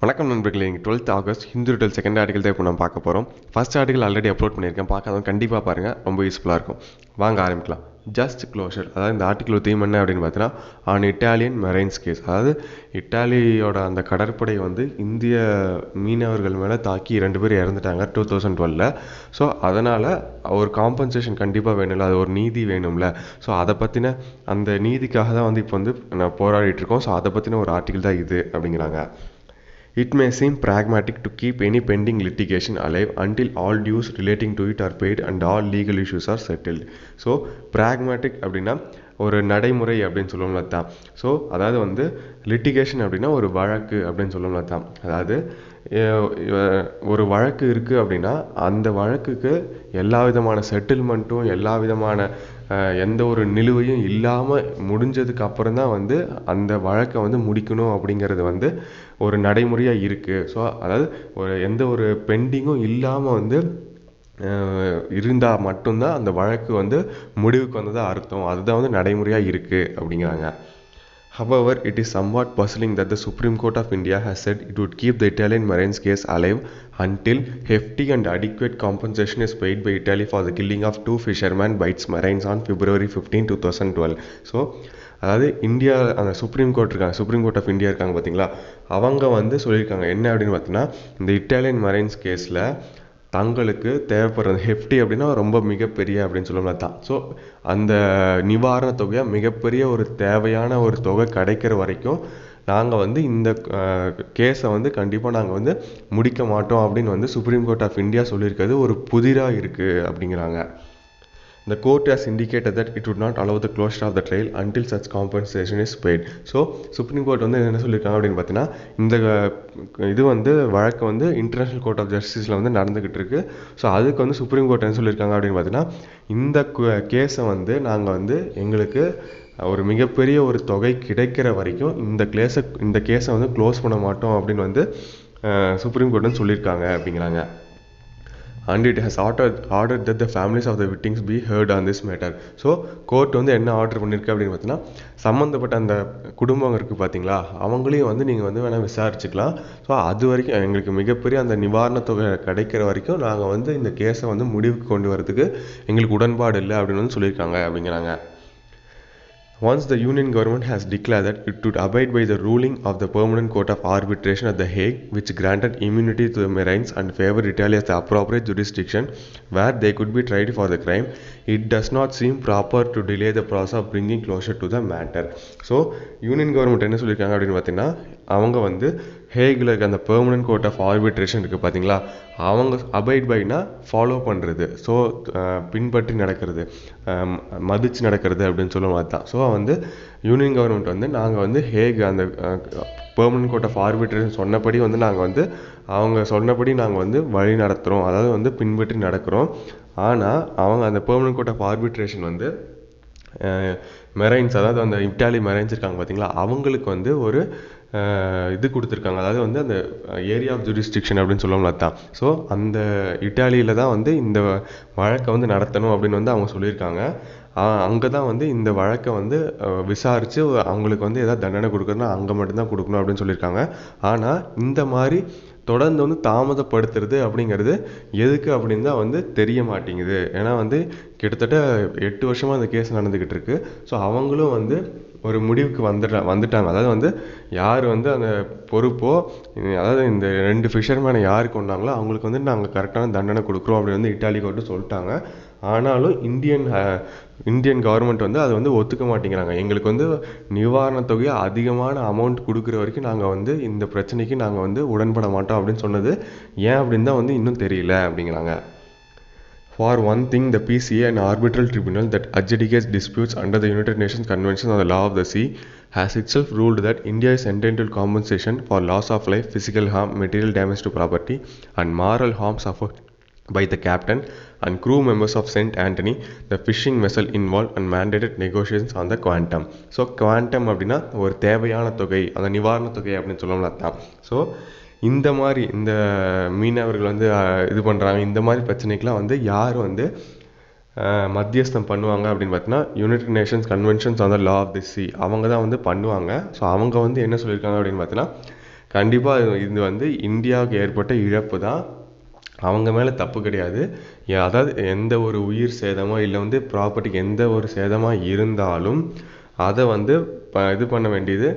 வணக்கம் நண்பர்களே, இங்கே 12th August Hindu retail second article தான் இப்போ நம்ம பார்க்க போகிறோம். ஃபர்ஸ்ட் ஆர்டிகல் ஆல்ரெடி அப்லோட் பண்ணியிருக்கேன், பார்க்காதவங்க கண்டிப்பாக பாருங்கள், ரொம்ப யூஸ்ஃபுல்லாக இருக்கும். வாங்க ஆரம்பிக்கலாம். ஜஸ்ட் க்ளோஷர், அதாவது இந்த ஆர்டிகல் தீம் என்ன அப்படின்னு பார்த்தீங்கன்னா, ஆன் இட்டாலியன் மெரைன்ஸ் கேஸ், அதாவது இட்டாலியோட அந்த கடற்படை வந்து இந்திய மீனவர்கள் மேலே தாக்கி 2 பேர் இறந்துட்டாங்க 2012. ஸோ அதனால் ஒரு காம்பன்சேஷன் கண்டிப்பாக வேணும்ல, அது ஒரு நீதி வேணும்ல. ஸோ அதை பற்றின அந்த நீதிக்காக தான் வந்து இப்போ வந்து நான் போராடிட்டு இருக்கோம். ஸோ அதை பற்றின ஒரு ஆர்டிகல் தான் இது அப்படிங்கிறாங்க. It may seem pragmatic to keep any pending litigation alive until all dues relating to it are paid and all legal issues are settled. So pragmatic அப்படின்னா ஒரு நடைமுறை அப்படின்னு சொல்லுவோம்ல தான். ஸோ அதாவது வந்து லிட்டிகேஷன் அப்படின்னா ஒரு வழக்கு அப்படின்னு சொல்லுவோம்ல தான். அதாவது ஒரு வழக்கு இருக்குது அப்படின்னா அந்த வழக்குக்கு எல்லா விதமான செட்டில்மெண்ட்டும் எல்லா விதமான எந்த ஒரு நிலுவையும் இல்லாமல் முடிஞ்சதுக்கு அப்புறம் தான் வந்து அந்த வழக்கை வந்து முடிக்கணும் அப்படிங்கிறது வந்து ஒரு நடைமுறையாக இருக்குது. ஸோ அதாவது எந்த ஒரு பெண்டிங்கும் இல்லாமல் வந்து இருந்தால் மட்டும்தான் அந்த வழக்கு வந்து முடிவுக்கு வந்ததாக அர்த்தம். அதுதான் வந்து நடைமுறையாக இருக்குது அப்படிங்கிறாங்க. However, it is somewhat puzzling that the Supreme Court of India has said it would keep the Italian Marines case alive until hefty and adequate compensation is paid by Italy for the killing of 2 fishermen by its Marines on February 15, 2012. So அதாவது India அந்த supreme court of India இருக்காங்க பார்த்தீங்களா, அவங்க வந்து சொல்லியிருக்காங்க என்ன அப்படின்னு பார்த்தீங்கன்னா, இந்த இட்டாலியன் மரைன்ஸ் கேஸில் தங்களுக்கு தேவைப்படுறது ஹெஃப்டி அப்படின்னா ரொம்ப மிகப்பெரிய அப்படின்னு சொல்லலாம் தான். ஸோ அந்த நிவாரண தொகையாக மிகப்பெரிய ஒரு தேவையான ஒரு தொகை கிடைக்கிற வரைக்கும் நாங்கள் வந்து இந்த கேஸை வந்து கண்டிப்பாக நாங்கள் வந்து முடிக்க மாட்டோம் அப்படின்னு வந்து சுப்ரீம் கோர்ட் ஆஃப் இந்தியா சொல்லியிருக்கிறது ஒரு புதிராக இருக்குது அப்படிங்கிறாங்க. The court has indicated that it would not allow the closure of the trial until such compensation is paid. So supreme court வந்து என்ன சொல்லியிருக்காங்க அப்படின்னு பார்த்தீங்கன்னா, இந்த இது வந்து வழக்கு வந்து இன்டர்நேஷ்னல் கோர்ட் ஆஃப் ஜஸ்டிஸில் வந்து நடந்துக்கிட்டு இருக்கு. ஸோ அதுக்கு வந்து சுப்ரீம் கோர்ட் என்ன சொல்லியிருக்காங்க அப்படின்னு பார்த்தீங்கன்னா, இந்த கேஸை வந்து நாங்கள் வந்து எங்களுக்கு ஒரு மிகப்பெரிய ஒரு தொகை கிடைக்கிற வரைக்கும் இந்த கேஸை வந்து க்ளோஸ் பண்ண மாட்டோம் அப்படின்னு வந்து சுப்ரீம் கோர்ட் வந்து சொல்லியிருக்காங்க அப்படிங்கிறாங்க. And it has ordered that the families of the victims be heard on this matter. So court வந்து என்ன ஆர்டர் பண்ணியிருக்கு அப்படின்னு பார்த்தீங்கன்னா, சம்மந்தப்பட்ட அந்த குடும்பம் இருக்குது பார்த்தீங்களா, அவங்களையும் வந்து நீங்கள் வந்து வேணால் விசாரிச்சுக்கலாம். ஸோ அது வரைக்கும் எங்களுக்கு மிகப்பெரிய அந்த நிவாரண தொகை கிடைக்கிற வரைக்கும் நாங்கள் வந்து இந்த கேஸை வந்து முடிவுக்கு கொண்டு வரதுக்கு எங்களுக்கு உடன்பாடு இல்லை அப்படின்னு வந்து சொல்லியிருக்காங்க அப்படிங்கிறாங்க. Once the Union government has declared that it would abide by the ruling of the Permanent Court of Arbitration at The Hague, which granted immunity to the Marines and favored Italy as the appropriate jurisdiction where they could be tried for the crime, it does not seem proper to delay the process of bringing closure to the matter. So union government என்ன சொல்லியிருக்காங்க அப்படின்னு பார்த்தீங்கன்னா, அவங்க வந்து ஹேகில் இருக்க அந்த permanent court of arbitration இருக்குது பார்த்தீங்களா, அவங்க அபைட் பைனா ஃபாலோ பண்ணுறது, ஸோ பின்பற்றி நடக்கிறது, மதித்து நடக்கிறது அப்படின்னு சொல்லுவாங்க தான். ஸோ வந்து யூனியன் கவர்மெண்ட் வந்து நாங்கள் வந்து ஹேக் அந்த பெர்மனன்ட் கோர்ட் ஆஃப் ஆர்பிட்ரேஷன் சொன்னபடி வந்து நாங்கள் வந்து அவங்க சொன்னபடி நாங்கள் வந்து வழி நடத்துகிறோம், அதாவது வந்து பின்பற்றி நடக்கிறோம். ஆனால் அவங்க அந்த பெர்மனன்ட் கோர்ட் ஆஃப் ஆர்பிட்ரேஷன் வந்து மெரைன்ஸ், அதாவது அந்த இட்டாலி மெரைன்ஸ் இருக்காங்க பார்த்தீங்களா, அவங்களுக்கு வந்து ஒரு இது கொடுத்துருக்காங்க, அதாவது வந்து அந்த ஏரியா ஆஃப் ஜூரிஸ்டிக்ஷன் அப்படின்னு சொல்லுவோம்ல தான். ஸோ அந்த இட்டாலியில் தான் வந்து இந்த வழக்கை வந்து நடத்தணும் அப்படின்னு வந்து அவங்க சொல்லியிருக்காங்க. அங்கே தான் வந்து இந்த வழக்கை வந்து விசாரித்து அவங்களுக்கு வந்து எதாவது தண்டனை கொடுக்குறதுனா அங்கே மட்டும்தான் கொடுக்கணும் அப்படின்னு சொல்லியிருக்காங்க. ஆனால் இந்த மாதிரி தொடர்ந்து வந்து தாமதப்படுத்துறது அப்படிங்கிறது எதுக்கு அப்படின்னு தான் வந்து தெரிய மாட்டேங்குது. ஏன்னா வந்து கிட்டத்தட்ட 8 வருஷமாக அந்த கேஸ் நடந்துக்கிட்டு இருக்கு. ஸோ அவங்களும் வந்து ஒரு முடிவுக்கு வந்துட்டாங்க. அதாவது வந்து யார் வந்து அந்த பொறுப்போ, அதாவது இந்த 2 ஃபிஷர்மேனை யார் கொண்டாங்களோ அவங்களுக்கு வந்து நாங்கள் கரெக்டான தண்டனை கொடுக்குறோம் அப்படின்னு வந்து இட்டாலி கோர்ட்டு சொல்லிட்டாங்க. ஆனாலும் இந்தியன் கவர்மெண்ட் வந்து அதை வந்து ஒத்துக்க மாட்டேங்கிறாங்க. எங்களுக்கு வந்து நிவாரண தொகையை அதிகமான அமௌண்ட் கொடுக்குற வரைக்கும் நாங்கள் வந்து இந்த பிரச்சனைக்கு நாங்கள் வந்து உடன்பட மாட்டோம் அப்படின்னு சொன்னது ஏன் அப்படின்னு தான் வந்து இன்னும் தெரியல அப்படிங்கிறாங்க. For one thing, the PCA, an arbitral tribunal that adjudicates disputes under the United Nations Convention on the Law of the Sea, has itself ruled that India is entitled to compensation for loss of life, physical harm, material damage to property, and moral harm suffered by the captain and crew members of St. Anthony, the fishing vessel involved, and mandated negotiations on the quantum. So quantum அப்படின்னா ஒரு தேவையான தொகை, அந்த நிவாரண தொகை அப்படின்னு சொல்லலாம் தான். ஸோ இந்த மாதிரி இந்த மீனவர்கள் வந்து இது பண்ணுறாங்க, இந்த மாதிரி பிரச்சனைக்கெலாம் வந்து யார் வந்து மத்தியஸ்தம் பண்ணுவாங்க அப்படின்னு பார்த்தீங்கன்னா, United Nations conventions on the law of the sea அவங்க தான் வந்து பண்ணுவாங்க. ஸோ அவங்க வந்து என்ன சொல்லியிருக்காங்க அப்படின்னு பார்த்தீங்கன்னா, கண்டிப்பாக இது வந்து இந்தியாவுக்கு ஏற்பட்ட இழப்பு தான். அவங்க மேலே தப்பு கிடையாது. அதாவது எந்த ஒரு உயிர் சேதமோ இல்லை வந்து ப்ராப்பர்ட்டிக்கு எந்த ஒரு சேதமாக இருந்தாலும் அதை வந்து இது பண்ண வேண்டியது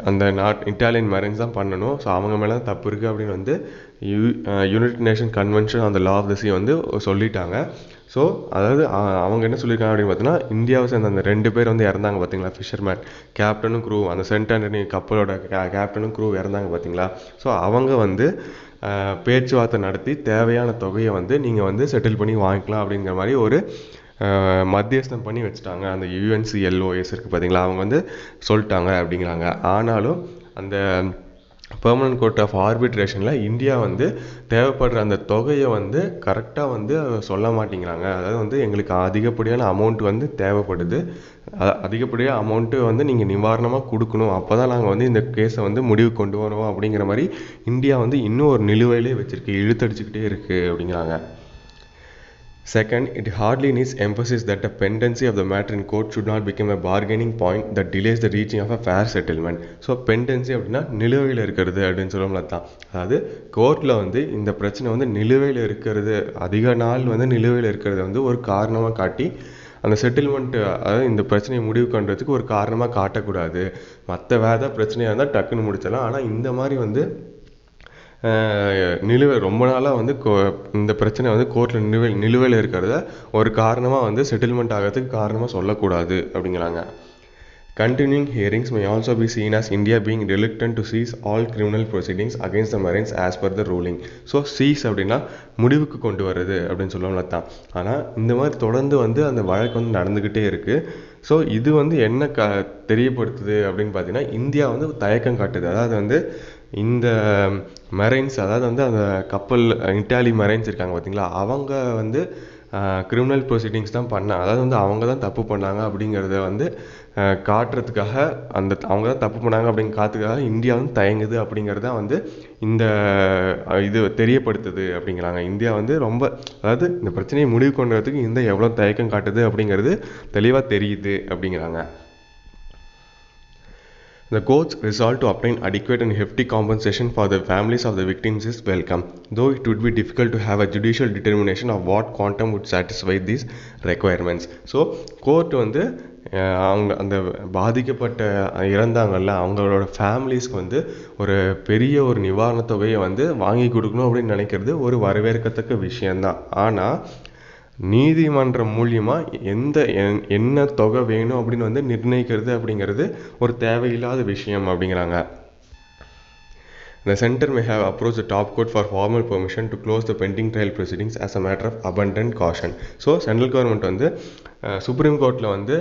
அந்த இட்டாலியன் மெரைன்ஸ் தான் பண்ணணும். ஸோ அவங்க மேலே தான் தப்பு இருக்குது அப்படின்னு வந்து United Nation Convention on the law of the sea வந்து சொல்லிட்டாங்க. ஸோ அதாவது அவங்க என்ன சொல்லியிருக்காங்க அப்படின்னு பார்த்தீங்கன்னா, இந்தியாவை சேர்ந்த அந்த 2 பேர் வந்து இறந்தாங்க பார்த்தீங்களா, ஃபிஷர்மேன், கேப்டனும் க்ரூ, அந்த சென்ட் ஆண்டனி கப்பலோட கேப்டனும் க்ரூ இறந்தாங்க பார்த்தீங்களா. ஸோ அவங்க வந்து பேச்சுவார்த்தை நடத்தி தேவையான தொகையை வந்து நீங்கள் வந்து செட்டில் பண்ணி வாங்கிக்கலாம் அப்படிங்கிற மாதிரி ஒரு மத்தியஸ்தம் பண்ணி வச்சுட்டாங்க. அந்த UNCLOS இருக்குது பார்த்தீங்களா, அவங்க வந்து சொல்லிட்டாங்க அப்படிங்கிறாங்க. ஆனாலும் அந்த பெர்மனன்ட் கோர்ட் ஆஃப் ஆர்பிட்ரேஷனில் இந்தியா வந்து தேவைப்படுற அந்த தொகையை வந்து கரெக்டாக வந்து சொல்ல மாட்டேங்கிறாங்க. அதாவது வந்து எங்களுக்கு அதிகப்படியான அமௌண்ட் வந்து தேவைப்படுது, அதிகப்படியான அமௌண்ட்டு வந்து நீங்கள் நிவாரணமாக கொடுக்கணும், அப்போ தான் நாங்கள் வந்து இந்த கேஸை வந்து முடிவு கொண்டு வருவோம் அப்படிங்கிற மாதிரி இந்தியா வந்து இன்னும் ஒரு நிலுவையிலே வச்சுருக்கு, இழுத்தடிச்சுக்கிட்டே இருக்குது அப்படிங்கிறாங்க. Second, it hardly needs emphasis that the pendency of the matter in court should not become a bargaining point that delays the reaching of a fair settlement. So pendency அப்படின்னா நிலுவையில் இருக்கிறது அப்படின்னு சொல்லணும்ல தான். அதாவது கோர்ட்டில் வந்து இந்த பிரச்சனை வந்து நிலுவையில் இருக்கிறது, அதிக நாள் வந்து நிலுவையில் இருக்கிறத வந்து ஒரு காரணமாக காட்டி அந்த செட்டில்மெண்ட்டு, அதாவது இந்த பிரச்சனையை முடிவு பண்ணுறதுக்கு ஒரு காரணமாக காட்டக்கூடாது. மற்ற வேறு பிரச்சனையாக இருந்தால் டக்குன்னு முடிச்சிடலாம். ஆனால் இந்த மாதிரி வந்து ரொம்ப நாளாக வந்து இந்த பிரச்சனை வந்து கோர்ட்டில் நிலுவையில் இருக்கிறத ஒரு காரணமாக வந்து செட்டில்மெண்ட் ஆகிறதுக்கு காரணமாக சொல்லக்கூடாது அப்படிங்கிறாங்க. Continuing hearings may also be seen as India being reluctant to cease all criminal proceedings against the Marines as per the ruling. So cease அப்படின்னா முடிவுக்கு கொண்டு வர்றது அப்படின்னு சொல்லணும்ல தான். ஆனால் இந்த மாதிரி தொடர்ந்து வந்து அந்த வழக்கு வந்து நடந்துக்கிட்டே இருக்குது. ஸோ இது வந்து என்ன தெரியப்படுத்துது அப்படின்னு பார்த்தீங்கன்னா, இந்தியா வந்து தயக்கம் காட்டுது. அதாவது வந்து இந்த மெரைன்ஸ், அதாவது வந்து அந்த கப்பல் இட்டாலி மெரைன்ஸ் இருக்காங்க பார்த்தீங்களா, அவங்க வந்து கிரிமினல் ப்ரொசீடிங்ஸ் தான் அதாவது வந்து அவங்க தான் தப்பு பண்ணாங்க அப்படிங்கிறத வந்து காட்டுறதுக்காக, அவங்க தான் தப்பு பண்ணாங்க காட்டுறதுக்காக இந்தியா வந்து தயங்குது அப்படிங்கிறத வந்து இந்த இது தெரியப்படுத்துது அப்படிங்கிறாங்க. இந்தியா வந்து ரொம்ப, அதாவது இந்த பிரச்சனையை முடிவு கொண்டு வரதுக்கு இந்தியா எவ்வளோ தயக்கம் காட்டுது அப்படிங்கிறது தெளிவாக தெரியுது அப்படிங்கிறாங்க. The court's resolve to obtain adequate and hefty compensation for the families of the victims is welcome, though it would be difficult to have a judicial determination of what quantum would satisfy these requirements. So court வந்து அவங்க அந்த பாதிக்கப்பட்ட இறந்தாங்கல்ல அவங்களோட ஃபேமிலிஸ்க்கு வந்து ஒரு பெரிய ஒரு நிவாரணத் தொகையை வந்து வாங்கி கொடுக்கணும் அப்படின்னு நினைக்கிறது ஒரு வரவேற்கத்தக்க விஷயந்தான். ஆனால் நீதிமன்றம் மூலியமாக என்ன தொகை வேணும் அப்படின்னு வந்து நிர்ணயிக்கிறது அப்படிங்கிறது ஒரு தேவையில்லாத விஷயம் அப்படிங்கிறாங்க. The center may have approached the top court for formal permission to close the pending trial proceedings as a matter of abundant caution. So central government வந்து சுப்ரீம் கோர்ட்டில் வந்து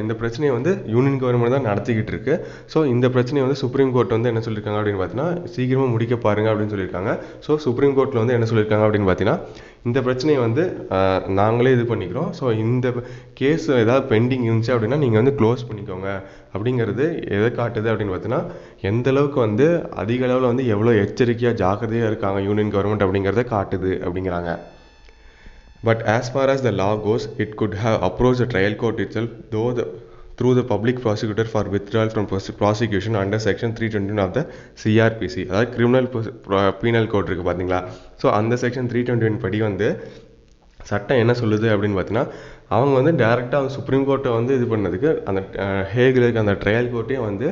இந்த பிரச்சனையை வந்து யூனியன் கவர்மெண்ட் தான் நடத்திக்கிட்டு இருக்கு. ஸோ இந்த பிரச்சனையை வந்து சுப்ரீம் கோர்ட் வந்து என்ன சொல்லியிருக்காங்க அப்படின்னு பார்த்தீங்கன்னா, சீக்கிரமாக முடிக்க பாருங்க அப்படின்னு சொல்லியிருக்காங்க. ஸோ சுப்ரீம் கோர்ட்டில் வந்து என்ன சொல்லியிருக்காங்க அப்படின்னு பார்த்தீங்கன்னா, இந்த பிரச்சனையை வந்து நாங்களே இது பண்ணிக்கிறோம். ஸோ இந்த கேஸ் ஏதாவது பெண்டிங் இருந்துச்சு அப்படின்னா நீங்கள் வந்து க்ளோஸ் பண்ணிக்கோங்க அப்படிங்கிறது எதை காட்டுது அப்படின்னு பார்த்தீங்கன்னா, எந்த அளவுக்கு வந்து அதிக அளவில் வந்து எவ்வளோ எச்சரிக்கையாக ஜாக்கிரதையாக இருக்காங்க யூனியன் கவர்மெண்ட் அப்படிங்கிறத காட்டுது அப்படிங்கிறாங்க. But as far as the law goes, it could have approached the trial court itself through the public prosecutor for withdrawal from prosecution under section 321 of the CRPC. அதாவது கிரிமினல் பீனல் கோட் இருக்குது பார்த்தீங்களா. So அந்த section 321 படி வந்து சட்டம் என்ன சொல்லுது அப்படின்னு பார்த்தீங்கன்னா, அவங்க வந்து டைரெக்டாக அவங்க சுப்ரீம் கோர்ட்டை வந்து இது பண்ணதுக்கு அந்த ஹேகில் இருக்க அந்த ட்ரையல் கோர்ட்டே வந்து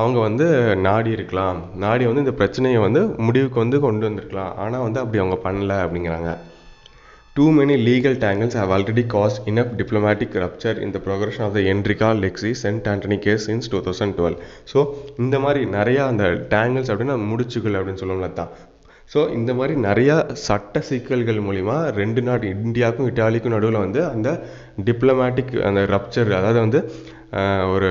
அவங்க வந்து நாடி வந்து இந்த பிரச்சனையை வந்து முடிவுக்கு வந்து கொண்டு வந்திருக்கலாம். ஆனால் வந்து அப்படி அவங்க பண்ணல அப்படிங்கிறாங்க. Too many legal tangles have already caused enough diplomatic rupture in the progression of the Enrica Lexi St. Anthony case since 2012. So இந்த மாதிரி நிறையா அந்த டேங்கிள்ஸ் அப்படின்னா முடிச்சுகள் அப்படின்னு சொல்லணும்ல தான். ஸோ இந்த மாதிரி நிறையா சட்ட சிக்கல்கள் மூலிமா ரெண்டு நாடு, இந்தியாவுக்கும் இட்டாலிக்கும் நடுவில் வந்து அந்த டிப்ளமேட்டிக் அந்த ரப்சர், அதாவது வந்து ஒரு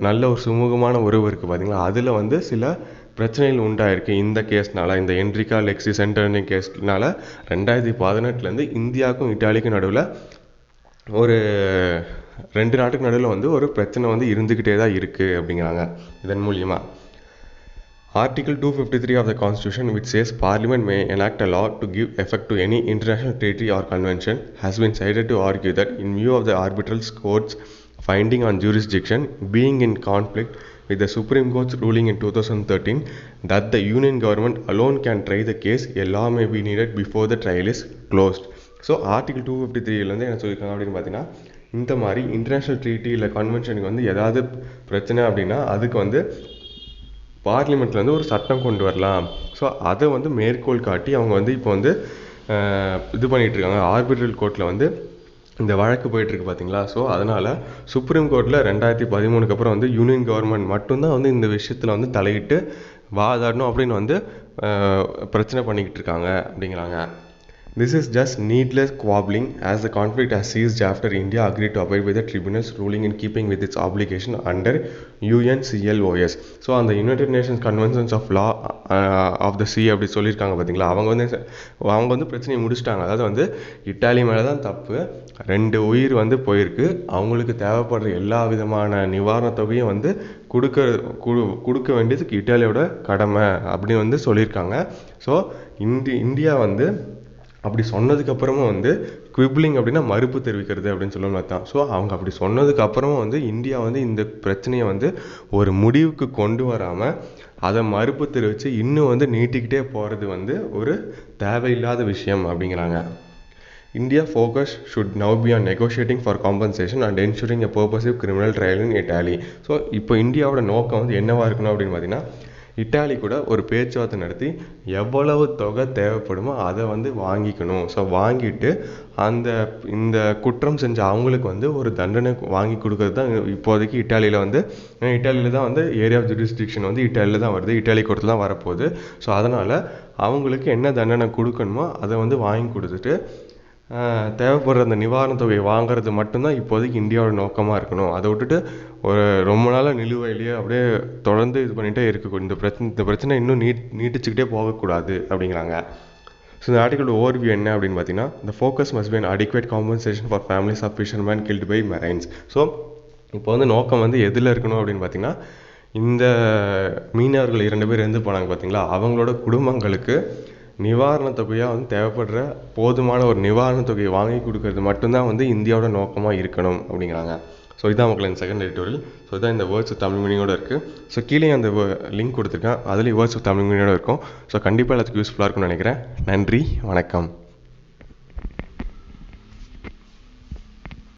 நல்ல ஒரு சுமூகமான உறவு இருக்குது பார்த்தீங்களா, அதில் வந்து சில பிரச்சனைகள் உண்டாயிருக்கு இந்த கேஸ்னால. இந்த என்ரிகா லெக்ஸி சென்டர்னி கேஸ்னால 2018 இந்தியாவுக்கும் இட்டாலிக்கும் நடுவில் ஒரு ரெண்டு நாட்டுக்கு நடுவில் வந்து ஒரு பிரச்சனை வந்து இருந்துக்கிட்டே தான் இருக்குது அப்படிங்கிறாங்க. இதன் மூலியமாக Article 253 of the Constitution, which says Parliament may enact a law to give effect to any international treaty or convention, has been cited to argue that in view of the arbitral court's finding on jurisdiction being in conflict with the Supreme Court's ruling in 2013 that the Union government alone can try the case. A law may be needed before the trial is closed. So article 253 என்ன சொல்லியிருக்காங்க அப்படின்னு பார்த்தீங்கன்னா, இந்த மாதிரி international treaty இல்லை கன்வென்ஷனுக்கு வந்து ஏதாவது பிரச்சனை அப்படின்னா அதுக்கு வந்து பார்லிமெண்ட்லேருந்து ஒரு சட்டம் கொண்டு வரலாம். ஸோ அதை வந்து மேற்கோள் காட்டி அவங்க வந்து இப்போ வந்து இது பண்ணிகிட்ருக்காங்க. ஆர்பிட்ரல் கோர்ட்டில் வந்து இந்த வழக்கு போயிட்டுருக்கு பார்த்தீங்களா. ஸோ அதனால் சுப்ரீம் கோர்ட்டில் 2013 அப்புறம் வந்து யூனியன் கவர்மெண்ட் மட்டும்தான் வந்து இந்த விஷயத்தில் வந்து தலையிட்டு வாதாடணும் அப்படின்னு வந்து பிரச்சனை பண்ணிக்கிட்டு இருக்காங்க அப்படிங்கிறாங்க. This is just needless squabbling as the conflict has ceased after India agreed to abide by the tribunal's ruling in keeping with its obligation under UNCLOS. So அந்த United Nations conventions of law of the sea அப்படி சொல்லியிருக்காங்க பார்த்தீங்களா. அவங்க வந்து பிரச்சனையை முடிச்சிட்டாங்க. அதாவது வந்து இட்டாலி மேலே தான் தப்பு, 2 உயிர் வந்து போயிருக்கு, அவங்களுக்கு தேவைப்படுற எல்லா விதமான நிவாரணத் தொகையும் வந்து கொடுக்க வேண்டியதுக்கு இட்டாலியோட கடமை அப்படின்னு வந்து சொல்லியிருக்காங்க. ஸோ இந்தியா வந்து அப்படி சொன்னதுக்கப்புறமும் வந்து குவிப்ளிங் அப்படின்னா மறுப்பு தெரிவிக்கிறது அப்படின்னு சொல்லணும் தான். ஸோ அவங்க அப்படி சொன்னதுக்கப்புறமும் வந்து இந்தியா வந்து இந்த பிரச்சனையை வந்து ஒரு முடிவுக்கு கொண்டு வராமல் அதை மறுப்பு தெரிவித்து இன்னும் வந்து நீட்டிக்கிட்டே போகிறது வந்து ஒரு தேவையில்லாத விஷயம் அப்படிங்கிறாங்க. India focus should now be on negotiating for compensation and ensuring a purposive criminal trial in Italy. So இப்போ இந்தியாவோட நோக்கம் வந்து என்னவாக இருக்கணும் அப்படின்னு பார்த்தீங்கன்னா, இட்டாலி கூட ஒரு பேச்சுவார்த்தை நடத்தி எவ்வளவு தொகை தேவைப்படுமோ அதை வந்து வாங்கிக்கணும். ஸோ வாங்கிட்டு இந்த குற்றம் செஞ்ச அவங்களுக்கு வந்து ஒரு தண்டனை வாங்கி கொடுக்கறது தான் இப்போதைக்கு இட்டாலியில் வந்து, இட்டாலியில் தான் வந்து ஏரியா ஆஃப் ஜுரிஸ்டிக்ஷன் வந்து இட்டாலியில் தான் வருது, இட்டாலி கோர்ட்டில் தான் வரப்போகுது. ஸோ அதனால் அவங்களுக்கு என்ன தண்டனை கொடுக்கணுமோ அதை வந்து வாங்கி கொடுத்துட்டு தேவைப்படுற அந்த நிவாரண தொகையை வாங்குறது மட்டும்தான் இப்போதைக்கு இந்தியாவோட நோக்கமாக இருக்கணும். அதை விட்டுட்டு ஒரு ரொம்ப நாளாக நிலுவையிலேயே அப்படியே தொடர்ந்து இது பண்ணிகிட்டே இருக்கக்கூடாது. இந்த பிரச்சனை இன்னும் நீட்டிச்சுக்கிட்டே போகக்கூடாது அப்படிங்கிறாங்க. ஸோ இந்த ஆர்டிக்கல் ஓவர்வியூ என்ன அப்படின்னு பார்த்தீங்கன்னா, the focus must be an adequate compensation for families of fishermen killed by marines. So இப்போ வந்து நோக்கம் வந்து எதில் இருக்கணும் அப்படின்னு பார்த்தீங்கன்னா, இந்த மீனவர்கள் 2 பேர் இறந்து போனாங்க பார்த்தீங்களா, அவங்களோட குடும்பங்களுக்கு நிவாரண தொகையாக வந்து தேவைப்படுற போதுமான ஒரு நிவாரண தொகையை வாங்கி கொடுக்கறது மட்டும்தான் வந்து இந்தியாவோட நோக்கமாக இருக்கணும் அப்படிங்கிறாங்க. ஸோ இதான் மக்களின் செகண்ட் எடிட்டோரியல். ஸோ இதான் இந்த வேர்ட்ஸ் தமிழ் மீனிங்கோடு இருக்குது. ஸோ கீழே அந்த லிங்க் கொடுத்துருக்கேன், அதுலேயும் வேர்ட்ஸ் தமிழ் மீனிங்கோடு இருக்கும். ஸோ கண்டிப்பாக எல்லாத்துக்கும் யூஸ்ஃபுல்லாக இருக்கும்னு நினைக்கிறேன். நன்றி, வணக்கம்.